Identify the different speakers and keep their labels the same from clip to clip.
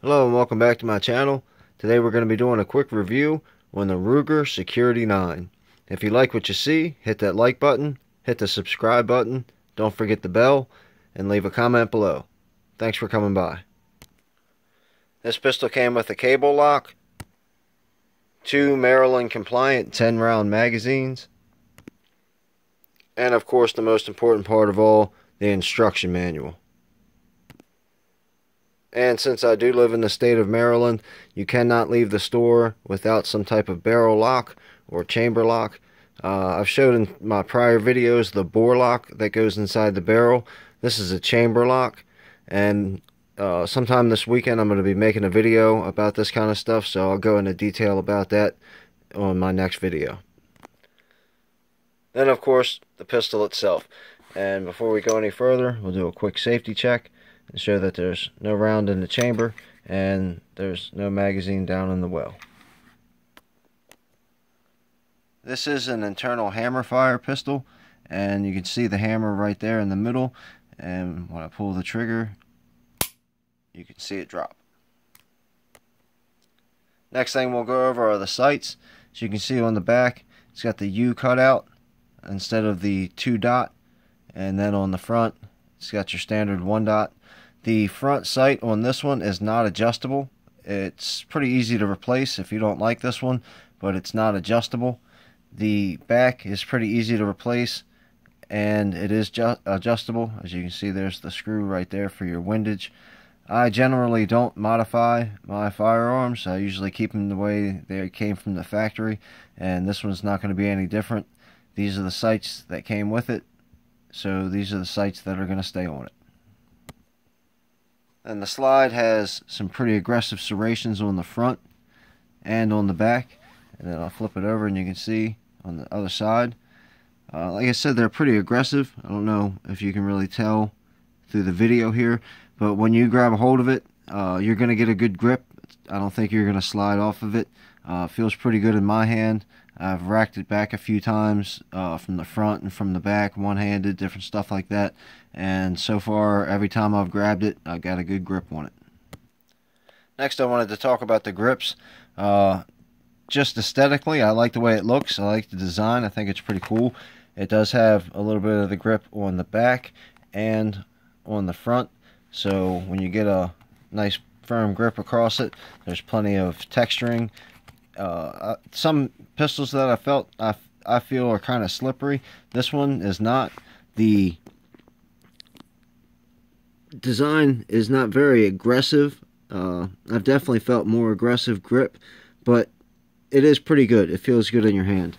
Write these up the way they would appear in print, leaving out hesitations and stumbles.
Speaker 1: Hello and welcome back to my channel. Today we're going to be doing a quick review on the Ruger Security 9. If you like what you see, hit that like button, hit the subscribe button, don't forget the bell, and leave a comment below. Thanks for coming by. This pistol came with a cable lock, 2 Maryland compliant 10-round magazines, and of course the most important part of all, the instruction manual. And since I do live in the state of Maryland, you cannot leave the store without some type of barrel lock or chamber lock. I've showed in my prior videos the bore lock that goes inside the barrel. This is a chamber lock, and sometime this weekend I'm going to be making a video about this kind of stuff, so I'll go into detail about that on my next video. Then of course the pistol itself. And before we go any further, we'll do a quick safety check and show that there's no round in the chamber and there's no magazine down in the well. This is an internal hammer fire pistol, and you can see the hammer right there in the middle, and when I pull the trigger you can see it drop. Next thing we'll go over are the sights. As you can see on the back, it's got the U cut out instead of the 2 dot, and then on the front it's got your standard 1 dot. The front sight on this one is not adjustable. It's pretty easy to replace if you don't like this one, but it's not adjustable. The back is pretty easy to replace, and it is adjustable. As you can see, there's the screw right there for your windage. I generally don't modify my firearms. I usually keep them the way they came from the factory, and this one's not going to be any different. These are the sights that came with it, so these are the sights that are going to stay on it. And the slide has some pretty aggressive serrations on the front and on the back. And then I'll flip it over and you can see on the other side. Like I said, they're pretty aggressive. I don't know if you can really tell through the video here, but when you grab a hold of it, you're going to get a good grip. I don't think you're going to slide off of it. It feels pretty good in my hand. I've racked it back a few times from the front and from the back, one-handed, different stuff like that. And so far, every time I've grabbed it, I've got a good grip on it. Next, I wanted to talk about the grips. Just aesthetically, I like the way it looks. I like the design. I think it's pretty cool. It does have a little bit of the grip on the back and on the front. So when you get a nice firm grip across it, there's plenty of texturing. Some pistols that I feel are kind of slippery. This one is not. The design is not very aggressive. I've definitely felt more aggressive grip, but it is pretty good. It feels good in your hand.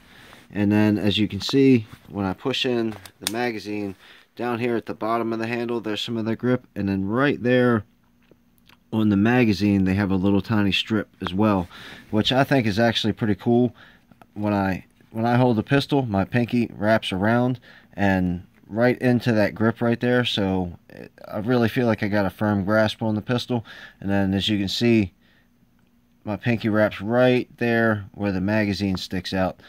Speaker 1: And then as you can see, when I push in the magazine, down here at the bottom of the handle, there's some of the grip, and then right there on the magazine they have a little tiny strip as well, which I think is actually pretty cool. When I hold the pistol, my pinky wraps around and right into that grip right there, so I really feel like I got a firm grasp on the pistol. And then as you can see, my pinky wraps right there where the magazine sticks out.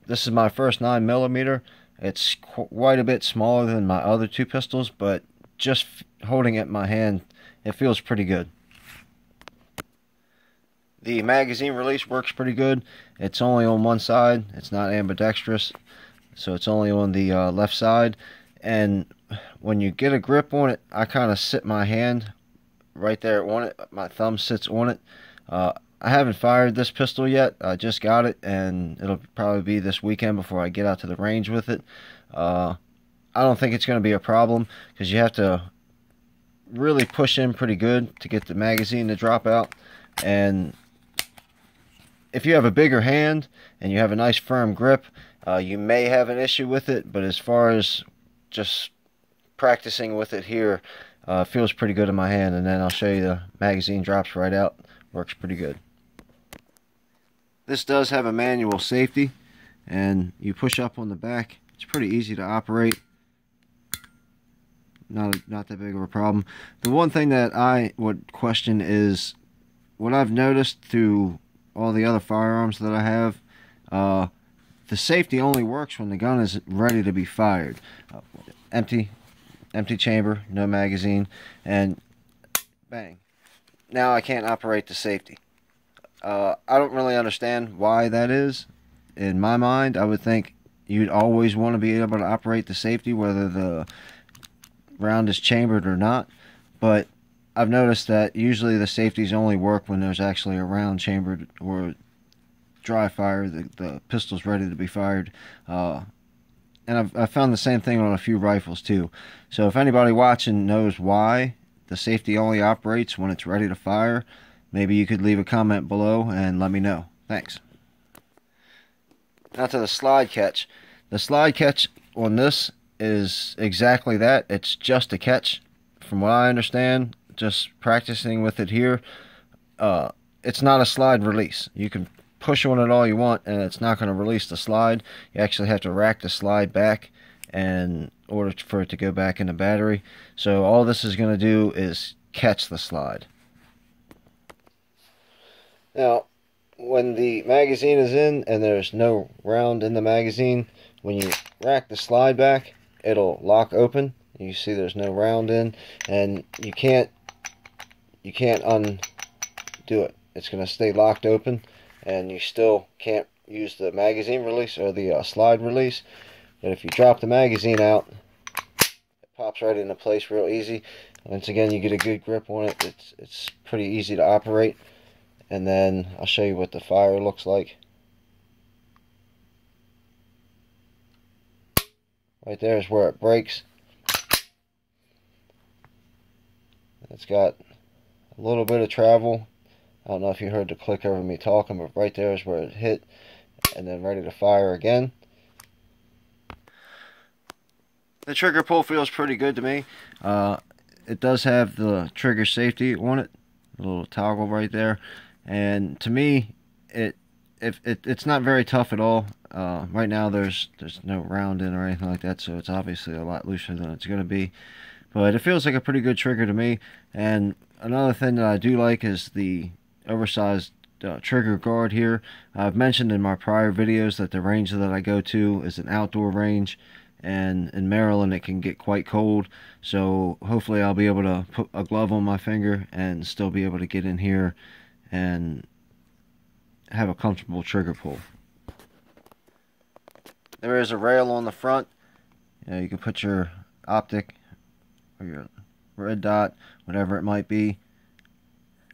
Speaker 1: This is my first 9mm. It's quite a bit smaller than my other 2 pistols, but just holding it in my hand, it feels pretty good. The magazine release works pretty good. It's only on one side. It's not ambidextrous, so it's only on the left side. And when you get a grip on it, I kind of sit my hand right there on it. My thumb sits on it. I haven't fired this pistol yet. I just got it, and it'll probably be this weekend before I get out to the range with it. I don't think it's going to be a problem, because you have to really push in pretty good to get the magazine to drop out. And if you have a bigger hand and you have a nice firm grip, you may have an issue with it, but as far as just practicing with it here, it feels pretty good in my hand. And then I'll show you the magazine drops right out. Works pretty good. This does have a manual safety, and you push up on the back. It's pretty easy to operate. Not that big of a problem. The one thing that I would question is what I've noticed through all the other firearms that I have. The safety only works when the gun is ready to be fired. Empty chamber, no magazine, and bang. now I can't operate the safety. I don't really understand why that is. In my mind, I would think you'd always want to be able to operate the safety whether the round is chambered or not, but I've noticed that usually the safeties only work when there's actually a round chambered or dry fire, the pistol's ready to be fired. And I've found the same thing on a few rifles too. So if anybody watching knows why the safety only operates when it's ready to fire, maybe you could leave a comment below and let me know. Thanks. Now to the slide catch. The slide catch on this is exactly that. It's just a catch. From what I understand, just practicing with it here, it's not a slide release. You can push on it all you want and it's not going to release the slide. You actually have to rack the slide back in order for it to go back in the battery. So all this is going to do is catch the slide. Now, when the magazine is in and there's no round in the magazine, when you rack the slide back, it'll lock open. You see there's no round in, and you can't undo it. It's going to stay locked open, and you still can't use the magazine release or the slide release. But if you drop the magazine out, it pops right into place real easy. Once again, you get a good grip on it. It's pretty easy to operate. And then I'll show you what the fire looks like. Right there is where it breaks. It's got a little bit of travel. I don't know if you heard the click over me talking, but right there is where it hit, and then ready to fire again. The trigger pull feels pretty good to me. It does have the trigger safety on it, a little toggle right there, and to me, it's not very tough at all. Right now, there's no round in or anything like that, so it's obviously a lot looser than it's going to be. But it feels like a pretty good trigger to me. And another thing that I do like is the oversized trigger guard here. I've mentioned in my prior videos that the range that I go to is an outdoor range, and in Maryland it can get quite cold, so hopefully I'll be able to put a glove on my finger and still be able to get in here and have a comfortable trigger pull. There is a rail on the front. You can put your optic or your red dot, whatever it might be.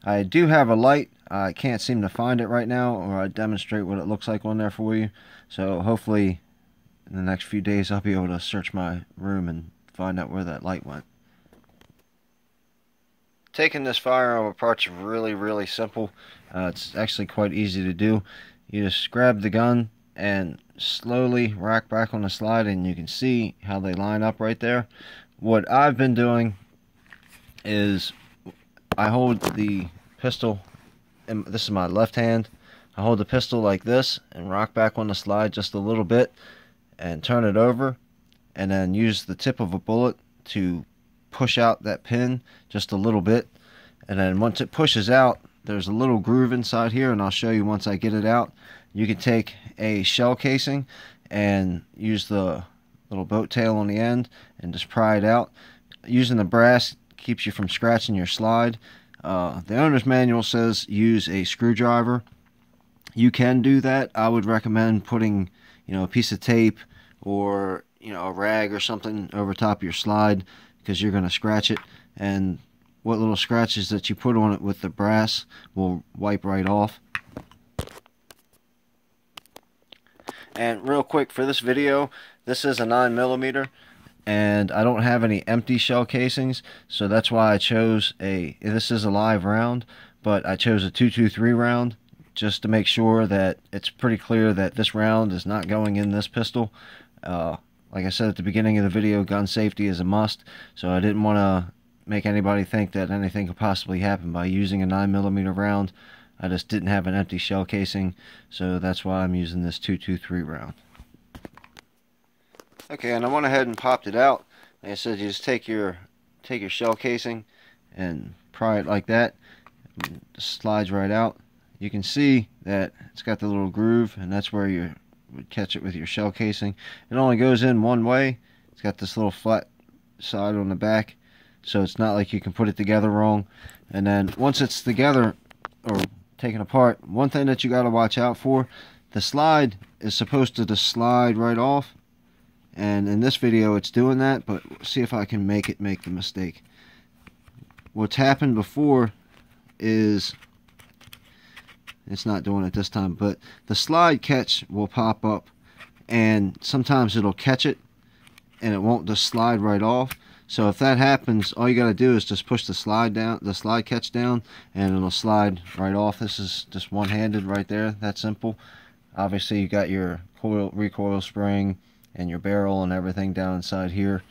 Speaker 1: I do have a light. I can't seem to find it right now, or I demonstrate what it looks like on there for you. So hopefully in the next few days I'll be able to search my room and find out where that light went. Taking this firearm apart is really simple. It's actually quite easy to do. You just grab the gun and slowly rack back on the slide, and you can see how they line up right there. What I've been doing is I hold the pistol, and this is my left hand. I hold the pistol like this and rock back on the slide just a little bit and turn it over, and then use the tip of a bullet to push out that pin just a little bit. And then once it pushes out, there's a little groove inside here, and I'll show you once I get it out. You can take a shell casing and use the little boat tail on the end and just pry it out. Using the brass keeps you from scratching your slide. The owner's manual says use a screwdriver. You can do that. I would recommend putting, a piece of tape or a rag or something over top of your slide, because you're going to scratch it, and what little scratches that you put on it with the brass will wipe right off. And real quick, for this video, this is a 9mm, and I don't have any empty shell casings, so that's why I chose this is a live round, but I chose a .223 round just to make sure that it's pretty clear that this round is not going in this pistol. Like I said at the beginning of the video, gun safety is a must, so I didn't want to make anybody think that anything could possibly happen by using a 9mm round. I just didn't have an empty shell casing, so that's why I'm using this .223 round. Okay, and I went ahead and popped it out. Like I said, you just take your shell casing and pry it like that. It slides right out. You can see that it's got the little groove, and that's where you would catch it with your shell casing. It only goes in one way. It's got this little flat side on the back, so it's not like you can put it together wrong. And then once it's together or taken apart, one thing that you got to watch out for, the slide is supposed to just slide right off, and in this video it's doing that, but see if I can make it make the mistake. What's happened before is, it's not doing it this time, but the slide catch will pop up, and sometimes it'll catch it and it won't just slide right off. So if that happens, all you got to do is just push the slide catch down, and it'll slide right off. This is just one-handed right there. That simple. Obviously you got your recoil spring and your barrel and everything down inside here,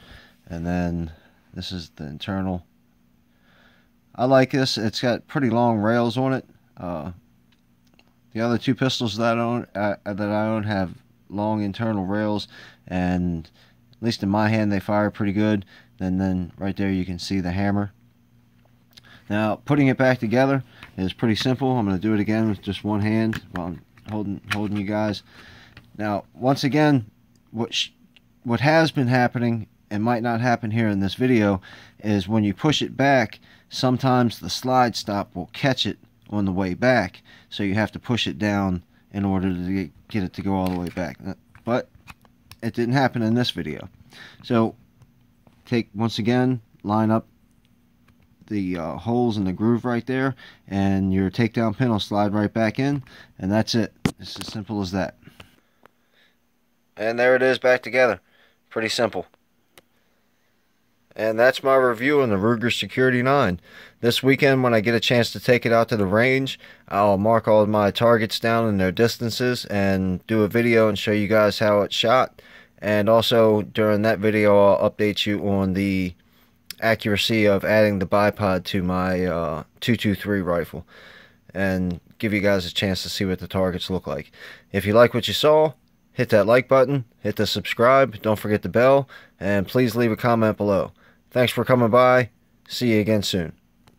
Speaker 1: and then this is the internal. I like this. It's got pretty long rails on it. The other two pistols that I own have long internal rails, and at least in my hand they fire pretty good. And then right there you can see the hammer. Now putting it back together is pretty simple. I'm going to do it again with just one hand while I'm holding you guys. Now once again, what has been happening and might not happen here in this video is when you push it back, sometimes the slide stop will catch it on the way back, so you have to push it down in order to get it to go all the way back. But it didn't happen in this video. So once again, line up the holes in the groove right there, and your takedown pin will slide right back in, and that's it. It's as simple as that. And there it is back together. Pretty simple. And that's my review on the Ruger Security 9. This weekend, when I get a chance to take it out to the range, I'll mark all of my targets down and their distances and do a video and show you guys how it's shot. And also, during that video, I'll update you on the accuracy of adding the bipod to my 223 rifle, and give you guys a chance to see what the targets look like. If you like what you saw, hit that like button, hit the subscribe, don't forget the bell, and please leave a comment below. Thanks for coming by. See you again soon.